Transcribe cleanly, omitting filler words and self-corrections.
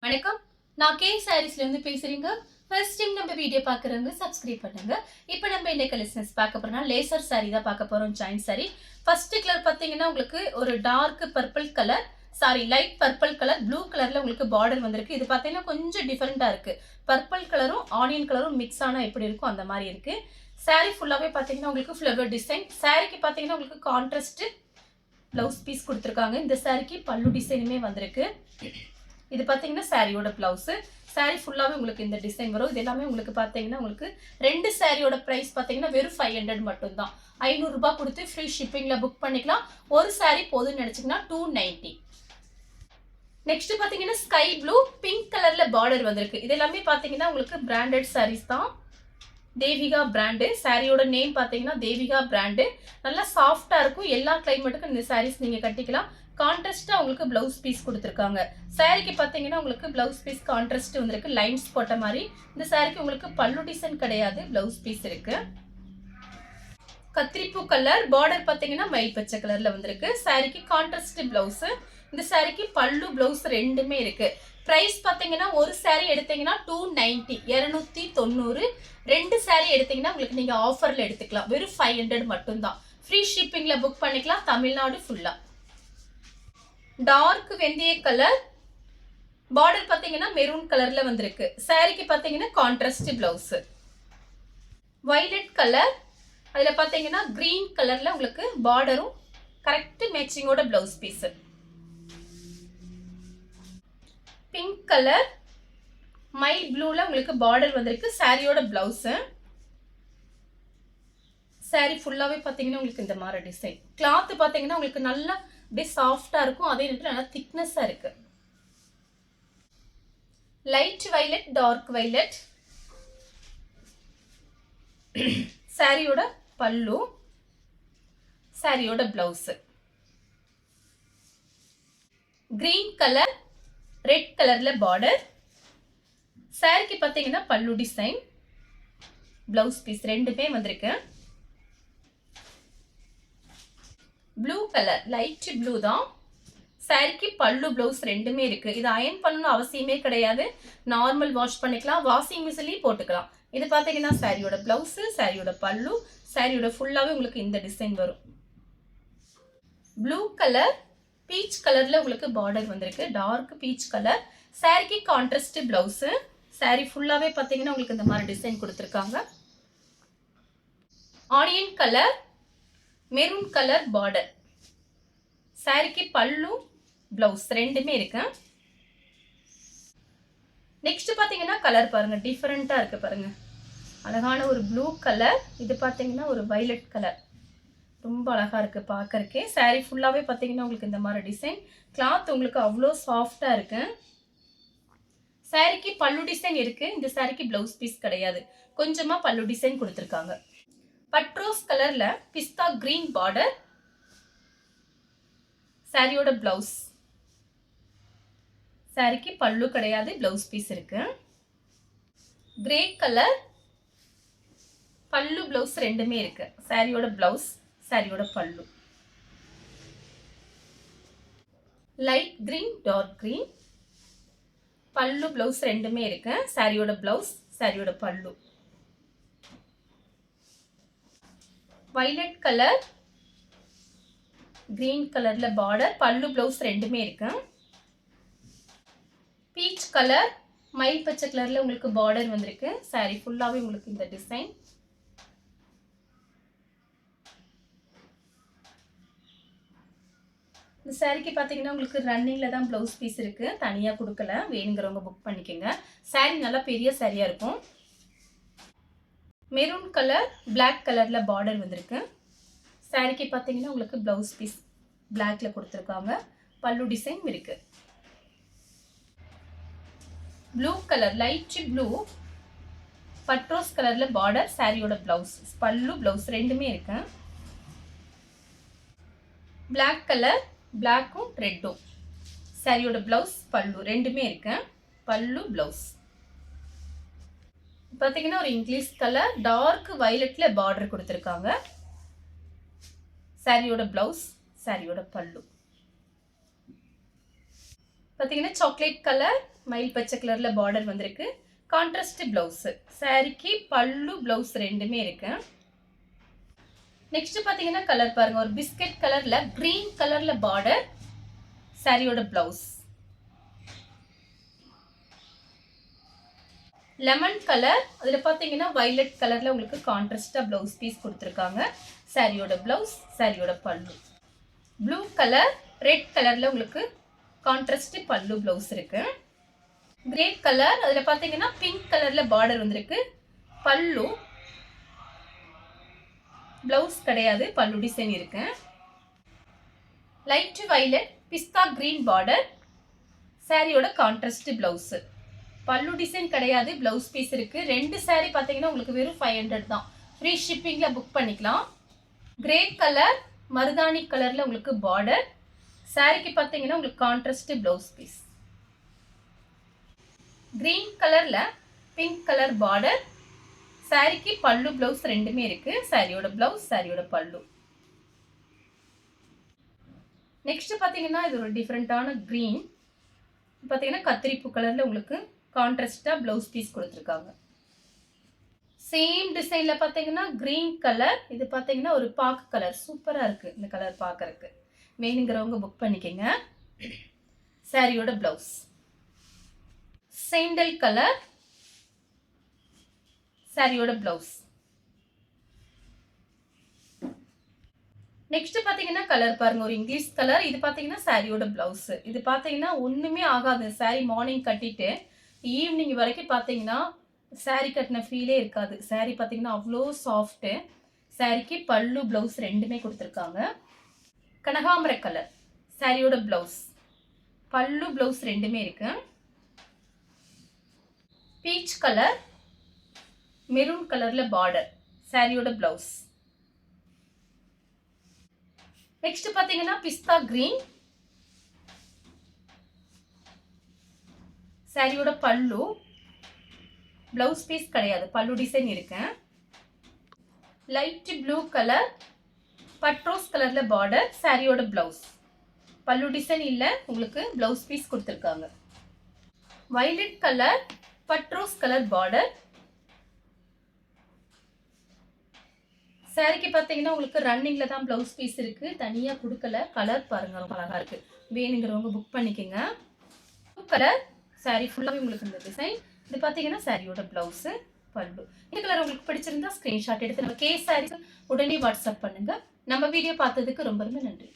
வணக்கம். நான் கே சாரீஸ்ல இருந்து பேசுறேங்க. ஃபர்ஸ்ட் டைம் நம்ம வீடியோ பார்க்குறவங்க சப்ஸ்கிரைப் பண்ணுங்க. இப்போ நம்ம என்ன கலெக்ஷன்ஸ் பார்க்க போறோம்னா லேசர் சாரி தான் பார்க்க போறோம். Join sorry. ஃபர்ஸ்ட் கலர் பார்த்தீங்கன்னா உங்களுக்கு ஒரு dark purple colour, light purple colour, blue கலர்ல உங்களுக்கு பார்டர் வந்திருக்கு. இது பார்த்தீங்கன்னா கொஞ்சம் டிஃபரெண்டா இருக்கு. பர்பிள் கலரும் ஆனியன் கலரும் மிக்ஸ் ஆனா எப்படி இருக்கும் அந்த மாதிரி இருக்கு. சாரி ஃபுல்லாவே பார்த்தீங்கன்னா உங்களுக்கு ஃப்ளவர் டிசைன். சாரிக்கு பார்த்தீங்கன்னா உங்களுக்கு கான்ட்ராஸ்ட் பிளவுஸ் பீஸ் கொடுத்துருக்காங்க. இந்த சாரிக்கு பல்லு டிசைனுமே வந்திருக்கு. இது பார்த்தீங்கன்னா சாரியோட பிளவுஸ். சாரி ஃபுல்லாவே உங்களுக்கு இந்த டிசைன் வரும். இது எல்லாமே உங்களுக்கு பார்த்தீங்கன்னா உங்களுக்கு ரெண்டு சாரியோட பிரைஸ் பார்த்தீங்கன்னா வெறும் 500 மட்டும் தான். 500 ரூபாய் கொடுத்து ஃப்ரீ ஷிப்பிங்ல புக் பண்ணிக்கலாம். ஒரு சாரி போதும்னு நினைச்சீங்கன்னா 290. நெக்ஸ்ட் பார்த்தீங்கன்னா ஸ்கை ப்ளூ பிங்க் கலர்ல பார்டர் வந்திருக்கு. இது எல்லாமே பார்த்தீங்கன்னா உங்களுக்கு பிராண்டட் சாரீஸ் தான். தேவிகா பிராண்டு. சாரியோட நேம் பார்த்தீங்கன்னா தேவிகா பிராண்டு. நல்லா சாஃப்டா இருக்கும். எல்லா கிளைமேட்டுக்கும் இந்த சாரீஸ் நீங்க கட்டிக்கலாம். கான்ட்ராஸ்டா உங்களுக்கு பிளவுஸ் பீஸ் கொடுத்துருக்காங்க. சாரிக்கு பார்த்தீங்கன்னா உங்களுக்கு பிளவுஸ் பீஸ் கான்ட்ராஸ்ட் வந்திருக்கு. லைன்ஸ் போட்ட மாதிரி. இந்த சாரிக்கு உங்களுக்கு பல்லு டிசைன் கிடையாது. பிளவுஸ் பீஸ் இருக்கு. கத்திரிப்பூ கலர் பார்டர் பார்த்தீங்கன்னா மயில் பச்சை கலர்ல வந்திருக்கு. சாரிக்கு கான்ட்ராஸ்ட் பிளவுஸ். இந்த சாரிக்கு பல்லு பிளவுஸ் ரெண்டுமே இருக்கு. பிரைஸ் பார்த்தீங்கன்னா ஒரு சாரி எடுத்தீங்கன்னா 290 290. ரெண்டு சாரி எடுத்தீங்கன்னா உங்களுக்கு நீங்க ஆஃபர்ல எடுத்துக்கலாம். வெறும் 500 மட்டும் தான். ஃப்ரீ ஷிப்பிங்ல புக் பண்ணிக்கலாம் தமிழ்நாடு ஃபுல்லா. டார்க் வெந்தய கலர் பார்டர் பார்த்தீங்கன்னா மெரூன் கலர்ல வந்திருக்கு. சாரிக்கு பார்த்தீங்கன்னா கான்ட்ராஸ்ட் பிளவுஸ். வயலட் கலர் அதுல பார்த்தீங்கன்னா கிரீன் கலர்ல உங்களுக்கு பார்டரும் கரெக்ட் மேட்சிங்கோட பிளவுஸ் பீஸ். பிங்க் கலர் மைல் ப்ளூல உங்களுக்கு பார்டர் வந்திருக்கு. சாரியோட பிளவுஸ். சாரி ஃபுல்லாவே பார்த்தீங்கன்னா உங்களுக்கு இந்த மாதிரி டிசைன். கிளாத் பார்த்தீங்கன்னா உங்களுக்கு நல்லா அப்படியே சாஃப்டா இருக்கும். அதே நேரத்தில் நல்லா திக்னஸா இருக்கு. Light violet dark violet. சாரியோட பல்லு, சாரியோட பிளவுஸ். கிரீன் கலர் ரெட் கலர்ல பார்டர். சாரிக்கு பார்த்தீங்கன்னா பல்லு டிசைன், பிளவுஸ் பீஸ் ரெண்டுமே வந்திருக்கு. ப்ளூ கலர் லைட் ப்ளூ தான். சாரிக்கு பல்லு பிளவுஸ் ரெண்டுமே இருக்கு. இது அயன் பண்ணணும் அவசியமே கிடையாது. நார்மல் வாஷ் பண்ணிக்கலாம். வாஷிங் மிஷின்லயும் போட்டுக்கலாம். இது பார்த்தீங்கன்னா சாரியோட பிளவுஸ், சாரியோட பல்லு, சாரியோட ஃபுல்லாவே உங்களுக்கு இந்த டிசைன் வரும். ப்ளூ கலர் பீச் கலர்ல உங்களுக்கு பார்டர் வந்திருக்கு. Dark peach colour. சாரிக்கு கான்ட்ராஸ்ட் பிளவுஸ். சாரி ஃபுல்லாவே பார்த்தீங்கன்னா உங்களுக்கு இந்த மாதிரி டிசைன் கொடுத்துருக்காங்க. Onion colour maroon colour border. சாரிக்கு பல்லு பிளவுஸ் ரெண்டுமே இருக்கு. நெக்ஸ்ட் பாத்தீங்கன்னா கலர் பாருங்க, டிஃபரெண்டா இருக்கு பாருங்க. அழகான ஒரு ப்ளூ கலர். இது பாத்தீங்கன்னா ஒரு வயலட் கலர். ரொம்ப அழகா இருக்கு பார்க்கறக்கே. சாரி ஃபுல்லாவே பாத்தீங்கன்னா உங்களுக்கு இந்த மாதிரி டிசைன். கிளாத் உங்களுக்கு அவ்வளோ சாஃப்டா இருக்கு. சாரிக்கு பல்லு டிசைன் இருக்கு. இந்த சாரிக்கு பிளவுஸ் பீஸ் கிடையாது. கொஞ்சமா பல்லு டிசைன் கொடுத்துருக்காங்க. பட்ரோஸ் கலர்ல பிஸ்தா கிரீன் பார்டர். சாரியோட பிளவுஸ். சாரிக்கு பல்லு கிடையாது. பிளவுஸ் பீஸ் இருக்கு. கிரே கலர் பல்லு பிளவுஸ் ரெண்டுமே இருக்கு. சாரியோட பிளவுஸ், சாரியோட pallu. Light green dark green. Pallu blouse ரெண்டுமே இருக்கு. சாரியோட பிளவுஸ், சாரியோட பல்லு. வயலட் கலர் கிரீன் கலர்ல பார்டர். பல்லு பிளவுஸ் ரெண்டுமே இருக்கு. பீச் கலர் மயில் பச்சை கலர்ல உங்களுக்கு பார்டர் வந்திருக்கு. சாரி ஃபுல்லாவே உங்களுக்கு இந்த டிசைன். இந்த சாரிக்கு பார்த்தீங்கன்னா உங்களுக்கு ரன்னிங்ல தான் பிளவுஸ் பீஸ் இருக்கு. தனியா கொடுக்கல. வேணுங்கிறவங்க புக் பண்ணிக்கோங்க. சாரி நல்லா பெரிய சாரியா இருக்கும். மெரூன் கலர் பிளாக் கலர்ல பார்டர் வந்திருக்கு. சாரிக்கு பார்த்தீங்கன்னா உங்களுக்கு பிளவுஸ் பீஸ் பிளாக்ல கொடுத்துருக்காங்க. பல்லு டிசைன் இருக்கு. ப்ளூ கலர் லைட் ப்ளூ பட்ரோஸ் கலர்ல பார்டர். சாரியோட பிளவுஸ், பல்லு பிளவுஸ் ரெண்டுமே இருக்கு. பிளாக் கலர் பிளாக்கும் ரெட்டும். சாரியோட பிளவுஸ், பல்லு ரெண்டுமே இருக்கு. பல்லு பிளவுஸ் பார்த்தீங்கன்னா ஒரு இங்கிலீஷ் கலர் டார்க் வயலட்ல பார்டர் கொடுத்துருக்காங்க. சாரியோட பிளவுஸ், சாரியோட பல்லு. பார்த்தீங்கன்னா சாக்லேட் கலர் மயில் பச்சை கலரில் பார்டர் வந்திருக்கு. Contrast blouse. சாரிக்கு பல்லு ப்ளவுஸ் ரெண்டுமே இருக்கு. நெக்ஸ்ட் பார்த்தீங்கன்னா கலர் பாருங்க, ஒரு பிஸ்கட் கலரில் க்ரீன் கலரில் பார்டர். சாரியோட ப்ளவுஸ் லெமன் கலர், அதில் பார்த்தீங்கன்னா வயலட் கலரில் உங்களுக்கு கான்ட்ராஸ்டாக ப்ளவுஸ் பீஸ் கொடுத்துருக்காங்க. சாரியோட ப்ளவுஸ், சாரியோட பல்லு. ப்ளூ கலர், ரெட் கலரில் உங்களுக்கு கான்ட்ராஸ்ட் பல்லு ப்ளவுஸ் இருக்கு. கிரே கலர், அதில் பார்த்தீங்கன்னா பிங்க் கலரில் பார்டர் வந்திருக்கு. பல்லு ப்ளவுஸ் கிடையாது, பல்லு டிசைன் இருக்கு. லைட் வயலட் பிஸ்தா கிரீன் பார்டர். சாரியோட கான்ட்ராஸ்ட் ப்ளவுஸு. பல்லு டிசைன் கிடையாது, ப்ளவுஸ் பீஸ் இருக்கு. ரெண்டு சாரி பார்த்தீங்கன்னா உங்களுக்கு வெறும் 500 தான். ஃப்ரீ ஷிப்பிங்கில் புக் பண்ணிக்கலாம். கிரே கலர் மருதாணி கலரில் உங்களுக்கு பார்டர். சாரிக்கு பார்த்தீங்கன்னா உங்களுக்கு கான்ட்ராஸ்ட் ப்ளவுஸ் பீஸ். கிரீன் கலரில் பிங்க் கலர் பார்டர். சாரிக்கு பல்லு ப்ளவுஸ் ரெண்டுமே இருக்கு. சாரியோட ப்ளவுஸ், சாரியோட பல்லு. நெக்ஸ்ட் பார்த்தீங்கன்னா இது ஒரு டிஃப்ரெண்ட்டான க்ரீன். பார்த்தீங்கன்னா கத்திரிப்பூ கலரில் உங்களுக்கு கான்ட்ராஸ்டாக ப்ளவுஸ் பீஸ் கொடுத்துருக்காங்க. சேம் டிசைனில் பார்த்தீங்கன்னா க்ரீன் கலர். இது பார்த்தீங்கன்னா ஒரு பாக்கு கலர். சூப்பராக இருக்குது இந்த கலர் பார்க்கறதுக்கு. வேணுங்கிறவங்க புக் பண்ணிக்கோங்க. சாரியோட ப்ளவுஸ். Sandal colour. சாரியோட ப்ளவுஸ். நெக்ஸ்ட் பார்த்தீங்கன்னா கலர் பாருங்க, ஒரு இங்கிலீஷ் கலர். இது பார்த்தீங்கன்னா சாரியோட ப்ளவுஸ். இது பார்த்தீங்கன்னா ஒன்றுமே ஆகாது. சாரி மார்னிங் கட்டிட்டு ஈவினிங் வரைக்கும் பார்த்தீங்கன்னா சாரி கட்டின ஃபீலே இருக்காது. சாரி பார்த்தீங்கன்னா அவ்வளோ சாஃப்ட்டு. சாரிக்கு பல்லு ப்ளவுஸ் ரெண்டுமே கொடுத்துருக்காங்க. கனகாம்பர கலர் சாரியோட ப்ளவுஸ். பல்லு ப்ளவுஸ் ரெண்டுமே இருக்கு. பீச் கலர் மெரூன் கலரில் பார்டர். சாரியோட ப்ளவுஸ். நெக்ஸ்ட் பார்த்தீங்கன்னா பிஸ்தா கிரீன். சாரியோட பல்லு. ப்ளவுஸ் பீஸ் கிடையாது, பல்லு டிசைன் இருக்கு. லைட் ப்ளூ கலர் பட்ரோஸ் கலரில் பார்டர். சாரியோட ப்ளவுஸ். பல்லு டிசைன் இல்லை, உங்களுக்கு ப்ளவுஸ் பீஸ் கொடுத்துருக்காங்க. வயலட் கலர் பட்ரோஸ் கலர் பார்டர். சாரிக்கு பார்த்தீங்கன்னா உங்களுக்கு ரன்னிங்கில் தான் ப்ளவுஸ் பீஸ் இருக்குது, தனியாக கொடுக்கல. கலர் பாருங்கள், ரொம்ப அழகாக இருக்குது. வேணுங்கிறவங்க புக் பண்ணிக்கோங்க. ப்ளூ கலர் சாரி ஃபுல்லாகவே உங்களுக்கு இந்த டிசைன். இது பார்த்தீங்கன்னா சாரியோட ப்ளவுஸு, பல்லு. இந்த கலர் உங்களுக்கு பிடிச்சிருந்தா ஸ்க்ரீன்ஷாட் எடுத்து நம்ம சாரீஸ் உடனே வாட்ஸ்அப் பண்ணுங்கள். நம்ம வீடியோ பார்த்ததுக்கு ரொம்ப ரொம்ப நன்றி.